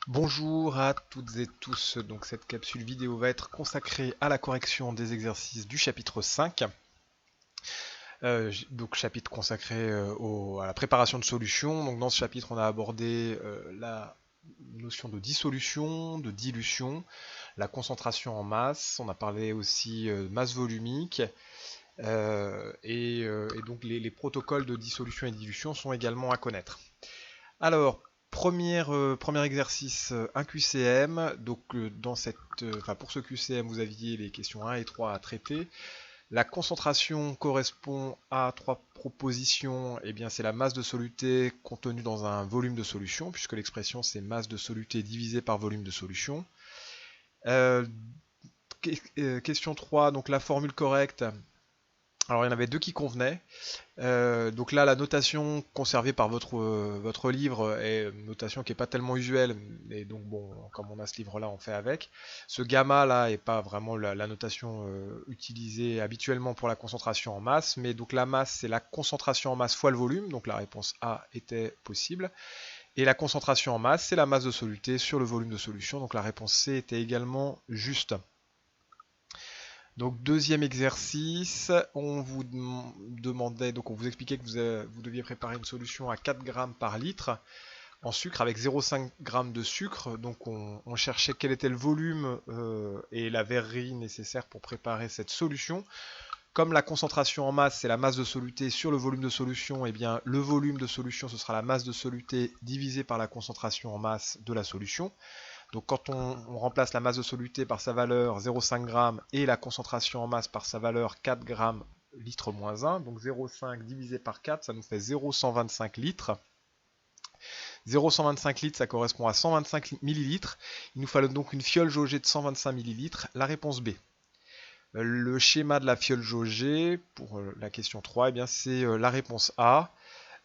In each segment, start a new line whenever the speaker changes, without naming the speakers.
Bonjour à toutes et tous, donc cette capsule vidéo va être consacrée à la correction des exercices du chapitre 5. Donc chapitre consacré à la préparation de solutions. Donc dans ce chapitre on a abordé la notion de dissolution, de dilution, la concentration en masse, on a parlé aussi masse volumique, et donc les protocoles de dissolution et dilution sont également à connaître. Alors, premier exercice, un QCM. Donc, pour ce QCM, vous aviez les questions 1 et 3 à traiter. La concentration correspond à trois propositions. Eh bien, c'est la masse de soluté contenue dans un volume de solution, puisque l'expression c'est masse de soluté divisée par volume de solution. Euh, Question 3, donc la formule correcte. Alors, il y en avait deux qui convenaient. Donc là, la notation conservée par votre livre est une notation qui n'est pas tellement usuelle, et donc bon, comme on a ce livre-là, on fait avec. Ce gamma là n'est pas vraiment la notation utilisée habituellement pour la concentration en masse, mais donc la masse c'est la concentration en masse fois le volume, donc la réponse A était possible. Et la concentration en masse c'est la masse de soluté sur le volume de solution, donc la réponse C était également juste. Donc deuxième exercice, on vous demandait, donc on vous expliquait que vous deviez préparer une solution à 4 grammes par litre en sucre avec 0,5 g de sucre. Donc on cherchait quel était le volume et la verrerie nécessaire pour préparer cette solution. Comme la concentration en masse c'est la masse de soluté sur le volume de solution, et bien le volume de solution ce sera la masse de soluté divisée par la concentration en masse de la solution. Donc quand on remplace la masse de soluté par sa valeur 0,5 g et la concentration en masse par sa valeur 4 g litre moins 1, donc 0,5 divisé par 4, ça nous fait 0,125 litres. 0,125 litres, ça correspond à 125 millilitres. Il nous fallait donc une fiole jaugée de 125 millilitres. La réponse B. Le schéma de la fiole jaugée, pour la question 3, eh bien c'est la réponse A.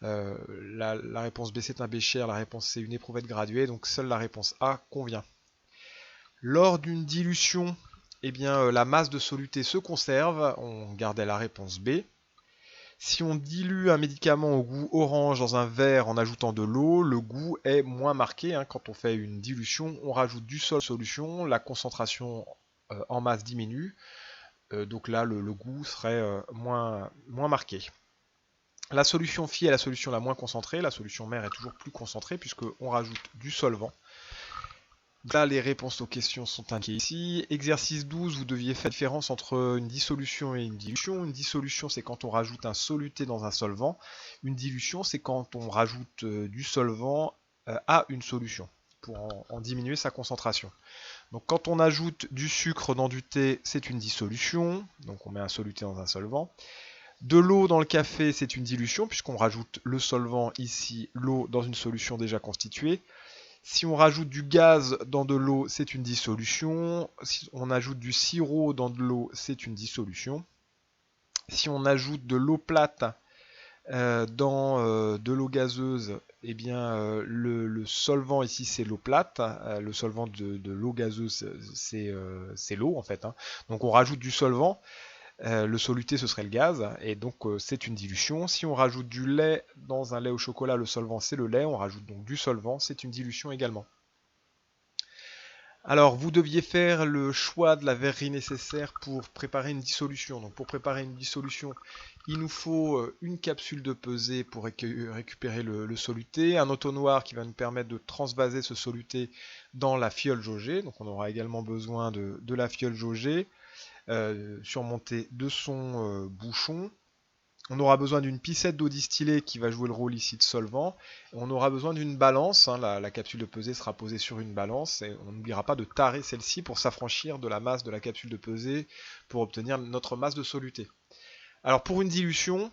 La réponse B c'est un bécher, la réponse C une éprouvette graduée, donc seule la réponse A convient. Lors d'une dilution, eh bien, la masse de soluté se conserve, on gardait la réponse B. Si on dilue un médicament au goût orange dans un verre en ajoutant de l'eau, le goût est moins marqué. Quand on fait une dilution, on rajoute du sol solution, la concentration en masse diminue, donc là le goût serait moins marqué. La solution phi est la solution la moins concentrée, la solution mère est toujours plus concentrée puisqu'on rajoute du solvant. Là, les réponses aux questions sont indiquées ici. Exercice 12, vous deviez faire la différence entre une dissolution et une dilution. Une dissolution, c'est quand on rajoute un soluté dans un solvant. Une dilution, c'est quand on rajoute du solvant à une solution pour en diminuer sa concentration. Donc quand on ajoute du sucre dans du thé, c'est une dissolution. Donc on met un soluté dans un solvant. De l'eau dans le café, c'est une dilution puisqu'on rajoute le solvant ici, l'eau dans une solution déjà constituée. Si on rajoute du gaz dans de l'eau, c'est une dissolution. Si on ajoute du sirop dans de l'eau, c'est une dissolution. Si on ajoute de l'eau plate dans de l'eau gazeuse, eh bien le solvant ici c'est l'eau plate. Le solvant de l'eau gazeuse c'est l'eau en fait. Donc on rajoute du solvant. Le soluté ce serait le gaz et donc c'est une dilution. Si on rajoute du lait dans un lait au chocolat, le solvant c'est le lait, on rajoute donc du solvant, c'est une dilution également. Alors vous deviez faire le choix de la verrerie nécessaire pour préparer une dissolution. Donc pour préparer une dissolution, il nous faut une capsule de pesée pour récupérer le soluté, un entonnoir qui va nous permettre de transvaser ce soluté dans la fiole jaugée. Donc on aura également besoin de la fiole jaugée. Surmonté de son bouchon. On aura besoin d'une picette d'eau distillée qui va jouer le rôle ici de solvant. On aura besoin d'une balance, la capsule de pesée sera posée sur une balance et on n'oubliera pas de tarer celle-ci pour s'affranchir de la masse de la capsule de pesée pour obtenir notre masse de soluté. Alors pour une dilution,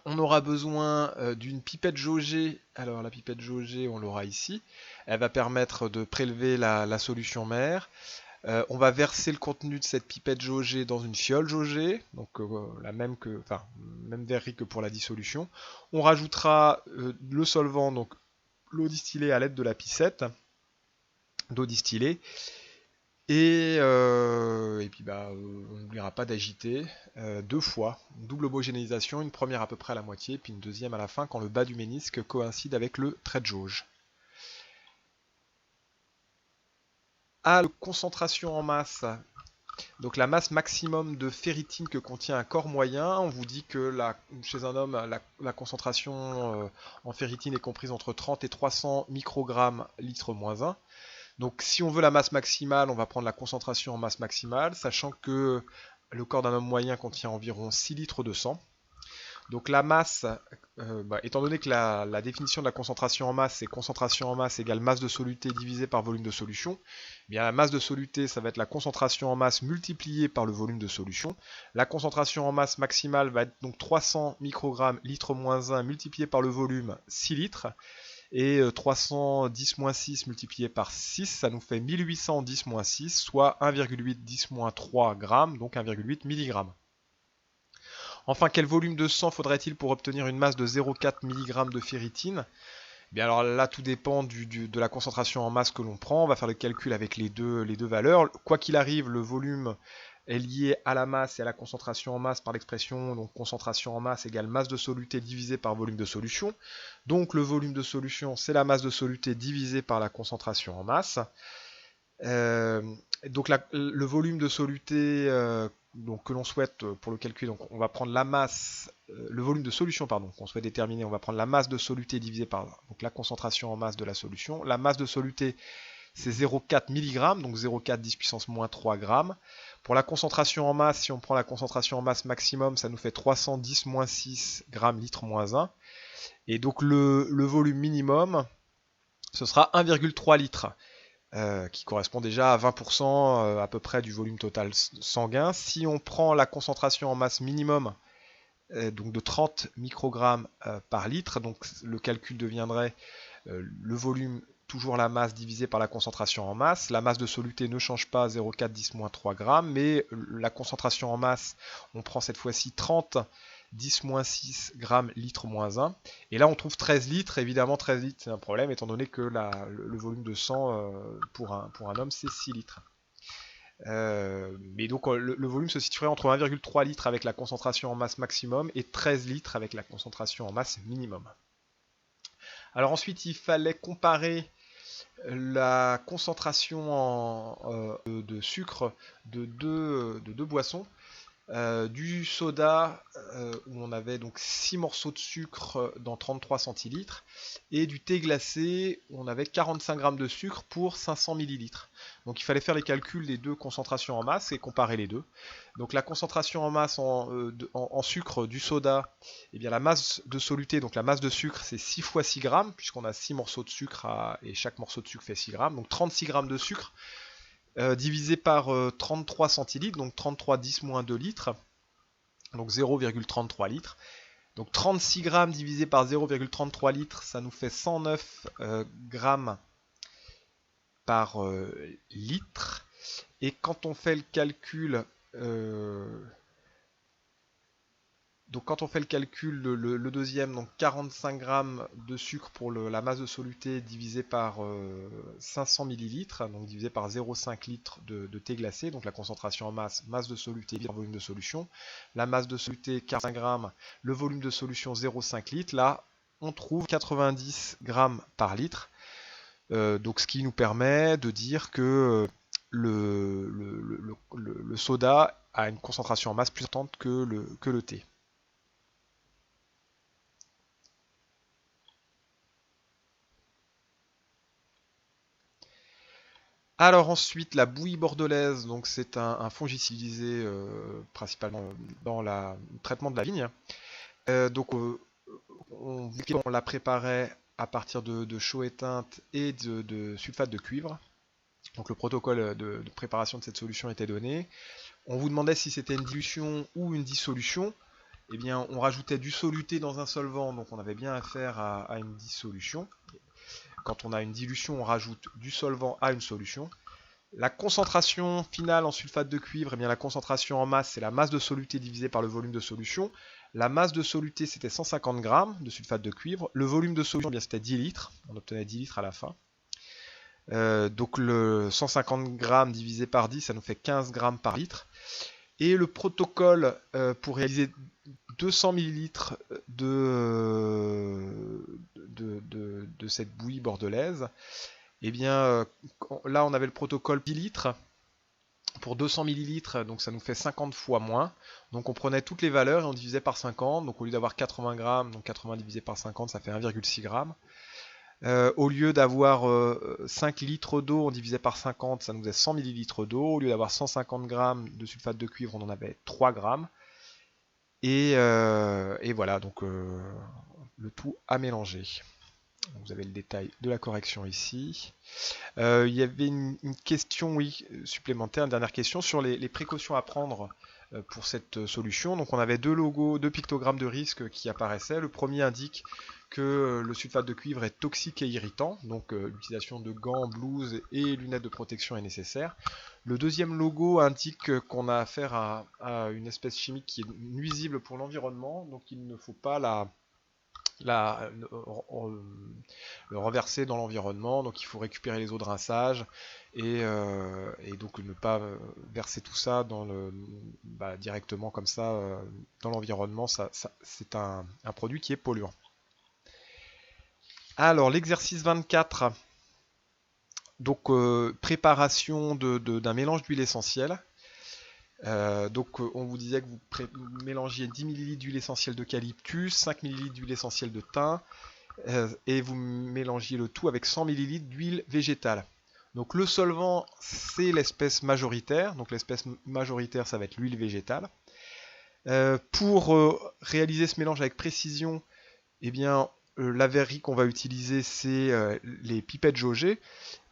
on aura besoin d'une pipette jaugée. Alors la pipette jaugée, on l'aura ici. Elle va permettre de prélever la solution mère. On va verser le contenu de cette pipette jaugée dans une fiole jaugée, donc la même même verrerie que pour la dissolution. On rajoutera le solvant, donc l'eau distillée à l'aide de la picette d'eau distillée. Et puis on n'oubliera pas d'agiter deux fois, une double homogénéisation, une première à peu près à la moitié, puis une deuxième à la fin quand le bas du ménisque coïncide avec le trait de jauge. à la concentration en masse, donc la masse maximum de ferritine que contient un corps moyen, on vous dit que chez un homme, la concentration en ferritine est comprise entre 30 et 300 microgrammes litre moins 1. Donc si on veut la masse maximale, on va prendre la concentration en masse maximale, sachant que le corps d'un homme moyen contient environ 6 litres de sang. Donc la masse, étant donné que la définition de la concentration en masse, c'est concentration en masse égale masse de soluté divisée par volume de solution, eh bien la masse de soluté, ça va être la concentration en masse multipliée par le volume de solution. La concentration en masse maximale va être donc 300 microgrammes litre moins 1 multiplié par le volume 6 litres. Et 310-6 multiplié par 6, ça nous fait 1810-6, soit 1,8-10-3 grammes, donc 1,8 mg. Enfin, quel volume de sang faudrait-il pour obtenir une masse de 0,4 mg de ferritine? Eh bien alors là, tout dépend de la concentration en masse que l'on prend. On va faire le calcul avec les deux valeurs. Quoi qu'il arrive, le volume est lié à la masse et à la concentration en masse par l'expression donc concentration en masse égale masse de soluté divisée par volume de solution. Donc le volume de solution, c'est la masse de soluté divisée par la concentration en masse. Donc le volume de soluté donc, que l'on souhaite pour le calcul, donc on va prendre la masse, le volume de solution qu'on souhaite déterminer, on va prendre la masse de soluté divisée par donc, la concentration en masse de la solution. La masse de soluté, c'est 0,4 mg, donc 0,4 10 puissance moins 3 grammes. Pour la concentration en masse, si on prend la concentration en masse maximum, ça nous fait 310-6 grammes litre moins 1. Et donc le volume minimum, ce sera 1,3 litres. Qui correspond déjà à 20% à peu près du volume total sanguin. Si on prend la concentration en masse minimum donc de 30 microgrammes par litre, donc le calcul deviendrait le volume, toujours la masse divisée par la concentration en masse. La masse de soluté ne change pas, 0,4 10-3 grammes, mais la concentration en masse, on prend cette fois-ci 30 10-6 grammes litre moins 1. Et là, on trouve 13 litres. Évidemment, 13 litres, c'est un problème, étant donné que le volume de sang pour un homme, c'est 6 litres. Mais donc, le volume se situerait entre 1,3 litre avec la concentration en masse maximum et 13 litres avec la concentration en masse minimum. Alors ensuite, il fallait comparer la concentration de sucre de deux boissons. Du soda où on avait donc 6 morceaux de sucre dans 33 centilitres et du thé glacé où on avait 45 grammes de sucre pour 500 millilitres. Donc il fallait faire les calculs des deux concentrations en masse et comparer les deux. Donc la concentration en masse en sucre du soda, eh bien la masse de soluté, donc la masse de sucre c'est 6 fois 6 grammes puisqu'on a 6 morceaux de sucre et chaque morceau de sucre fait 6 grammes, donc 36 grammes de sucre. Divisé par 33 centilitres, donc 33 10 moins 2 litres, donc 0,33 litres. Donc 36 grammes divisé par 0,33 litres, ça nous fait 109 grammes par litre. Et quand on fait le calcul, le deuxième, donc 45 grammes de sucre pour la masse de soluté divisé par 500 millilitres, donc divisé par 0,5 litres de thé glacé, donc la concentration en masse, masse de soluté par volume de solution. La masse de soluté 45 grammes, le volume de solution 0,5 litres. Là, on trouve 90 grammes par litre. Donc ce qui nous permet de dire que le soda a une concentration en masse plus importante que le thé. Alors ensuite, la bouillie bordelaise, donc c'est un fongicide utilisé principalement dans le traitement de la vigne. On la préparait à partir de chaux éteintes et de sulfate de cuivre. Donc le protocole de préparation de cette solution était donné. On vous demandait si c'était une dilution ou une dissolution. Eh bien, on rajoutait du soluté dans un solvant, donc on avait bien affaire à une dissolution. Quand on a une dilution, on rajoute du solvant à une solution. La concentration finale en sulfate de cuivre, eh bien la concentration en masse, c'est la masse de soluté divisée par le volume de solution. La masse de soluté, c'était 150 grammes de sulfate de cuivre. Le volume de solution, eh bien c'était 10 litres. On obtenait 10 litres à la fin. Donc le 150 grammes divisé par 10, ça nous fait 15 grammes par litre. Et le protocole pour réaliser 200 millilitres de cette bouillie bordelaise, Eh bien, là on avait le protocole 10 litres. Pour 200 millilitres, donc ça nous fait 50 fois moins. Donc on prenait toutes les valeurs et on divisait par 50. Donc au lieu d'avoir 80 grammes, donc 80 divisé par 50, ça fait 1,6 g. Au lieu d'avoir 5 litres d'eau, on divisait par 50, ça nous faisait 100 millilitres d'eau. Au lieu d'avoir 150 grammes de sulfate de cuivre, on en avait 3 grammes. Et voilà, donc le tout à mélanger. Vous avez le détail de la correction ici. Il y avait une question, oui, supplémentaire, une dernière question sur les précautions à prendre pour cette solution. Donc on avait deux logos, deux pictogrammes de risque qui apparaissaient. Le premier indique que le sulfate de cuivre est toxique et irritant, donc l'utilisation de gants, blouses et lunettes de protection est nécessaire. Le deuxième logo indique qu'on a affaire à une espèce chimique qui est nuisible pour l'environnement, donc il ne faut pas le renverser dans l'environnement, donc il faut récupérer les eaux de rinçage et donc ne pas verser tout ça directement comme ça dans l'environnement. C'est un produit qui est polluant. Alors l'exercice 24, donc préparation d'un mélange d'huile essentielle. On vous disait que vous mélangiez 10 ml d'huile essentielle d'eucalyptus, 5 ml d'huile essentielle de thym, et vous mélangiez le tout avec 100 ml d'huile végétale. Donc le solvant, c'est l'espèce majoritaire. Donc l'espèce majoritaire, ça va être l'huile végétale. Pour réaliser ce mélange avec précision, eh bien, la verrerie qu'on va utiliser, c'est les pipettes jaugées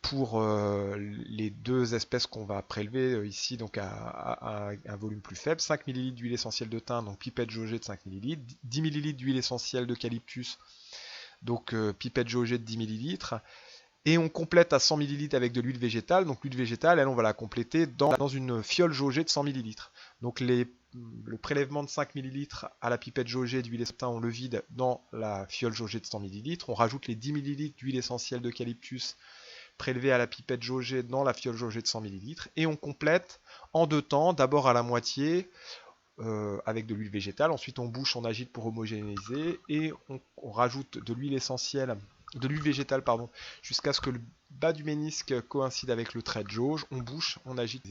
pour les deux espèces qu'on va prélever ici, donc à un volume plus faible. 5 ml d'huile essentielle de thym, donc pipette jaugée de 5 ml. 10 ml d'huile essentielle d'eucalyptus, donc pipette jaugée de 10 ml. Et on complète à 100 ml avec de l'huile végétale. Donc l'huile végétale, elle, on va la compléter dans une fiole jaugée de 100 ml. Donc le prélèvement de 5 ml à la pipette jaugée d'huile essentielle, on le vide dans la fiole jaugée de 100 ml. On rajoute les 10 ml d'huile essentielle d'eucalyptus prélevée à la pipette jaugée dans la fiole jaugée de 100 ml. Et on complète en deux temps, d'abord à la moitié avec de l'huile végétale. Ensuite on bouche, on agite pour homogénéiser et on rajoute de l'huile essentielle, de l'huile végétale jusqu'à ce que le bas du ménisque coïncide avec le trait de jauge. On bouche, on agite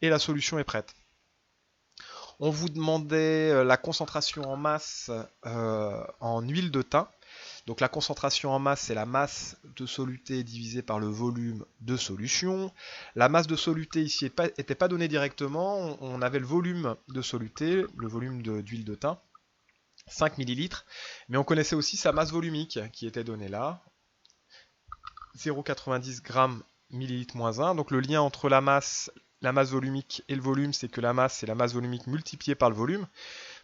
et la solution est prête. On vous demandait la concentration en masse en huile de thym. Donc la concentration en masse, c'est la masse de soluté divisée par le volume de solution. La masse de soluté ici n'était pas donnée directement. On avait le volume de soluté, le volume d'huile de thym, 5 ml. Mais on connaissait aussi sa masse volumique qui était donnée là, 0,90 g millilitre moins 1. Donc le lien entre la masse volumique et le volume, c'est que la masse, c'est la masse volumique multipliée par le volume.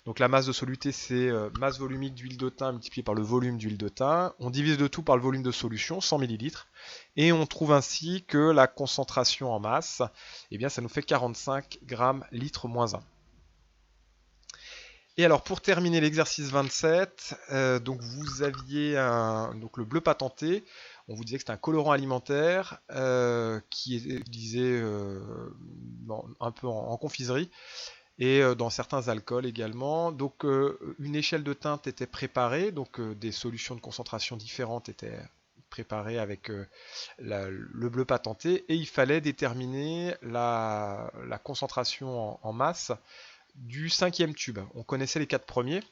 Donc la masse de soluté, c'est masse volumique d'huile de thym multipliée par le volume d'huile de thym. On divise le tout par le volume de solution, 100 ml. Et on trouve ainsi que la concentration en masse, eh bien, ça nous fait 45 g litre moins 1. Et alors pour terminer l'exercice 27, donc vous aviez donc le bleu patenté. On vous disait que c'était un colorant alimentaire qui est utilisé un peu en confiserie et dans certains alcools également. Donc une échelle de teinte était préparée, donc des solutions de concentration différentes étaient préparées avec le bleu patenté, et il fallait déterminer la concentration en masse du cinquième tube. On connaissait les quatre premiers,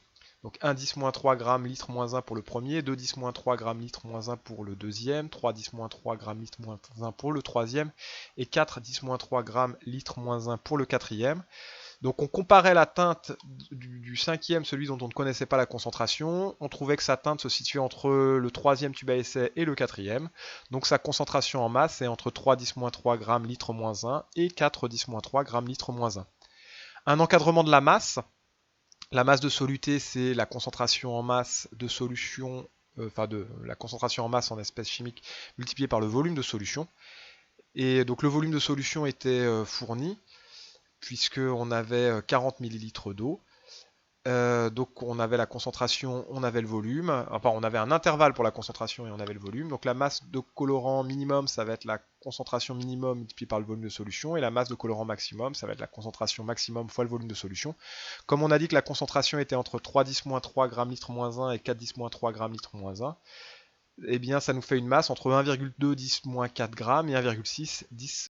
donc 1 10-3 g litre moins 1 pour le premier, 2 10-3 g litre moins 1 pour le deuxième, 3 10-3 g litre moins 1 pour le troisième, et 4 10-3 g litre moins 1 pour le quatrième. Donc on comparait la teinte du cinquième, celui dont on ne connaissait pas la concentration. On trouvait que sa teinte se situait entre le troisième tube à essai et le quatrième. Donc sa concentration en masse est entre 3 10-3 g litre moins 1 et 4 10-3 g litre moins 1. Un encadrement de la masse. La masse de soluté, c'est la concentration en masse de solution, la concentration en masse en espèces chimiques multipliée par le volume de solution. Et donc le volume de solution était fourni, puisqu'on avait 40 ml d'eau. Donc on avait la concentration, on avait le volume, enfin on avait un intervalle pour la concentration et on avait le volume. Donc la masse de colorant minimum, ça va être la concentration minimum multipliée par le volume de solution, et la masse de colorant maximum, ça va être la concentration maximum fois le volume de solution. Comme on a dit que la concentration était entre 3 10-3 g litre moins 1 et 4 10-3 g litre moins 1, eh bien ça nous fait une masse entre 1,2 10-4 grammes et 1,6 10